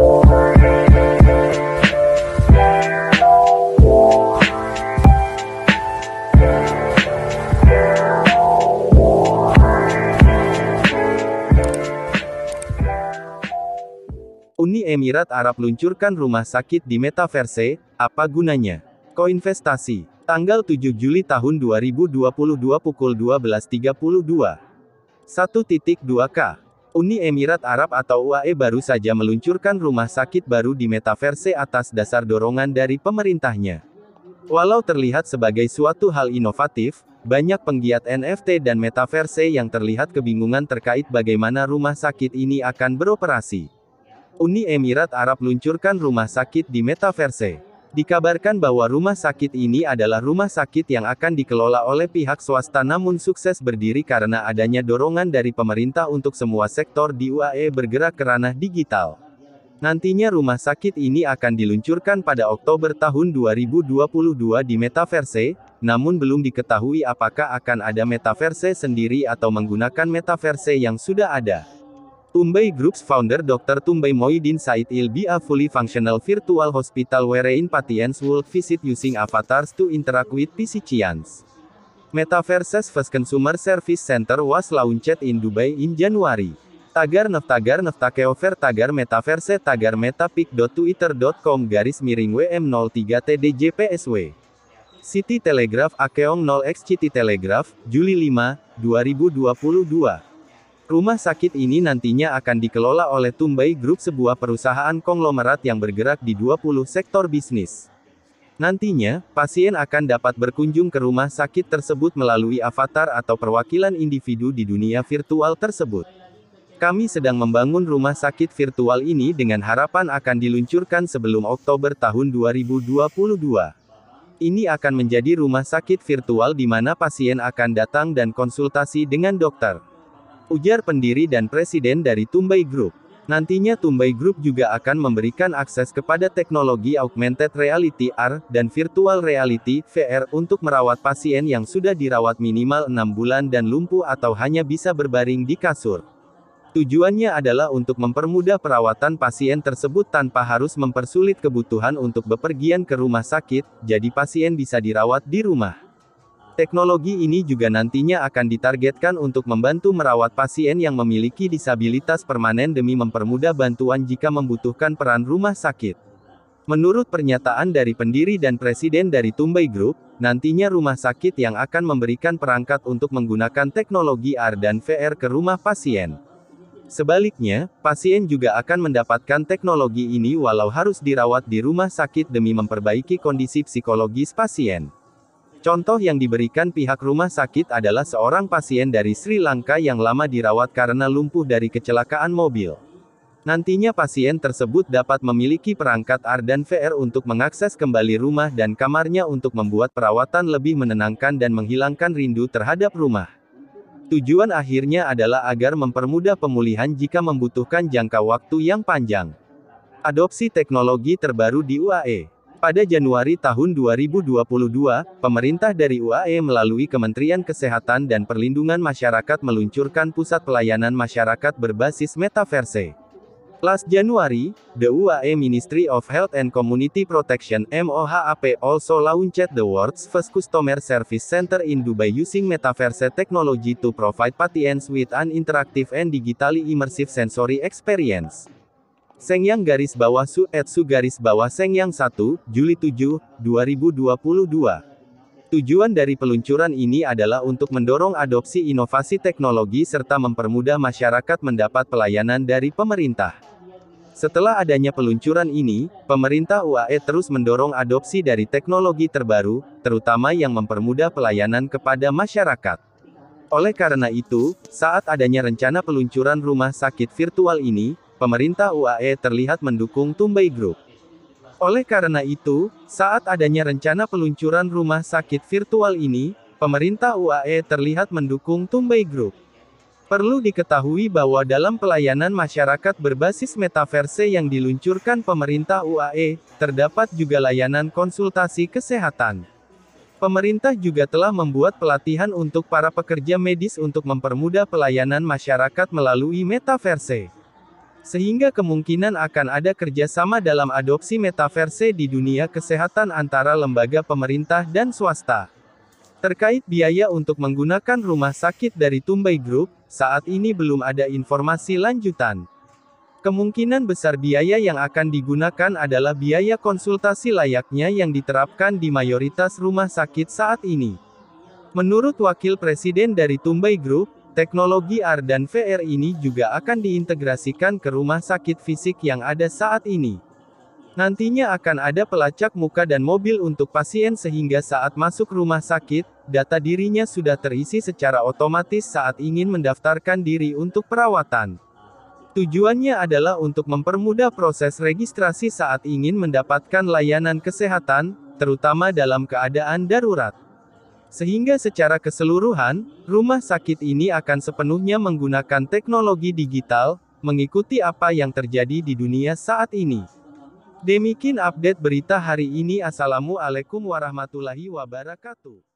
Uni Emirat Arab luncurkan rumah sakit di Metaverse, apa gunanya? Koinvestasi. Tanggal 7 Juli tahun 2022 pukul 12.32. 1.2K. Uni Emirat Arab atau UAE baru saja meluncurkan rumah sakit baru di Metaverse atas dasar dorongan dari pemerintahnya. Walau terlihat sebagai suatu hal inovatif, banyak penggiat NFT dan Metaverse yang terlihat kebingungan terkait bagaimana rumah sakit ini akan beroperasi. Uni Emirat Arab luncurkan rumah sakit di Metaverse. Dikabarkan bahwa rumah sakit ini adalah rumah sakit yang akan dikelola oleh pihak swasta namun sukses berdiri karena adanya dorongan dari pemerintah untuk semua sektor di UAE bergerak ke ranah digital. Nantinya rumah sakit ini akan diluncurkan pada Oktober tahun 2022 di Metaverse, namun belum diketahui apakah akan ada Metaverse sendiri atau menggunakan Metaverse yang sudah ada. Tumbay Group's founder Dr. Tumbay Moidin Said will be a fully functional virtual hospital wherein patients will visit using avatars to interact with physicians. Metaverse's first consumer service center was launched in Dubai in January. Tagar neftakeover tagar Metaverse tagar metapic.twitter.com/WM03TDJPSW. City Telegraph Akeong 0xCity Telegraph, Juli 5, 2022. Rumah sakit ini nantinya akan dikelola oleh Tumbay Group, sebuah perusahaan konglomerat yang bergerak di 20 sektor bisnis. Nantinya, pasien akan dapat berkunjung ke rumah sakit tersebut melalui avatar atau perwakilan individu di dunia virtual tersebut. Kami sedang membangun rumah sakit virtual ini dengan harapan akan diluncurkan sebelum Oktober tahun 2022. Ini akan menjadi rumah sakit virtual di mana pasien akan datang dan konsultasi dengan dokter, ujar pendiri dan presiden dari Tumbay Group. Nantinya Tumbay Group juga akan memberikan akses kepada teknologi augmented reality (AR) dan virtual reality (VR) untuk merawat pasien yang sudah dirawat minimal 6 bulan dan lumpuh atau hanya bisa berbaring di kasur. Tujuannya adalah untuk mempermudah perawatan pasien tersebut tanpa harus mempersulit kebutuhan untuk bepergian ke rumah sakit, jadi pasien bisa dirawat di rumah. Teknologi ini juga nantinya akan ditargetkan untuk membantu merawat pasien yang memiliki disabilitas permanen demi mempermudah bantuan jika membutuhkan peran rumah sakit. Menurut pernyataan dari pendiri dan presiden dari Tumbay Group, nantinya rumah sakit yang akan memberikan perangkat untuk menggunakan teknologi AR dan VR ke rumah pasien. Sebaliknya, pasien juga akan mendapatkan teknologi ini walau harus dirawat di rumah sakit demi memperbaiki kondisi psikologis pasien. Contoh yang diberikan pihak rumah sakit adalah seorang pasien dari Sri Lanka yang lama dirawat karena lumpuh dari kecelakaan mobil. Nantinya pasien tersebut dapat memiliki perangkat AR dan VR untuk mengakses kembali rumah dan kamarnya untuk membuat perawatan lebih menenangkan dan menghilangkan rindu terhadap rumah. Tujuan akhirnya adalah agar mempermudah pemulihan jika membutuhkan jangka waktu yang panjang. Adopsi teknologi terbaru di UAE. Pada Januari tahun 2022, pemerintah dari UAE melalui Kementerian Kesehatan dan Perlindungan Masyarakat meluncurkan Pusat Pelayanan Masyarakat Berbasis Metaverse. Last January, the UAE Ministry of Health and Community Protection (MOHAP) also launched the world's first customer service center in Dubai using Metaverse technology to provide patients with an interactive and digitally immersive sensory experience. Sengyang Sengyang 1, Juli 7, 2022. Tujuan dari peluncuran ini adalah untuk mendorong adopsi inovasi teknologi serta mempermudah masyarakat mendapat pelayanan dari pemerintah. Setelah adanya peluncuran ini, pemerintah UAE terus mendorong adopsi dari teknologi terbaru, terutama yang mempermudah pelayanan kepada masyarakat. Oleh karena itu, saat adanya rencana peluncuran rumah sakit virtual ini, pemerintah UAE terlihat mendukung Tumbay Group. Oleh karena itu, saat adanya rencana peluncuran rumah sakit virtual ini, pemerintah UAE terlihat mendukung Tumbay Group. Perlu diketahui bahwa dalam pelayanan masyarakat berbasis Metaverse yang diluncurkan pemerintah UAE, terdapat juga layanan konsultasi kesehatan. Pemerintah juga telah membuat pelatihan untuk para pekerja medis untuk mempermudah pelayanan masyarakat melalui Metaverse. Sehingga kemungkinan akan ada kerjasama dalam adopsi metaverse di dunia kesehatan antara lembaga pemerintah dan swasta. Terkait biaya untuk menggunakan rumah sakit dari Tumbai Group, saat ini belum ada informasi lanjutan. Kemungkinan besar biaya yang akan digunakan adalah biaya konsultasi layaknya yang diterapkan di mayoritas rumah sakit saat ini. Menurut Wakil Presiden dari Tumbai Group, teknologi AR dan VR ini juga akan diintegrasikan ke rumah sakit fisik yang ada saat ini. Nantinya akan ada pelacak muka dan mobil untuk pasien sehingga saat masuk rumah sakit, data dirinya sudah terisi secara otomatis saat ingin mendaftarkan diri untuk perawatan. Tujuannya adalah untuk mempermudah proses registrasi saat ingin mendapatkan layanan kesehatan, terutama dalam keadaan darurat. Sehingga secara keseluruhan, rumah sakit ini akan sepenuhnya menggunakan teknologi digital, mengikuti apa yang terjadi di dunia saat ini. Demikian update berita hari ini. Assalamualaikum warahmatullahi wabarakatuh.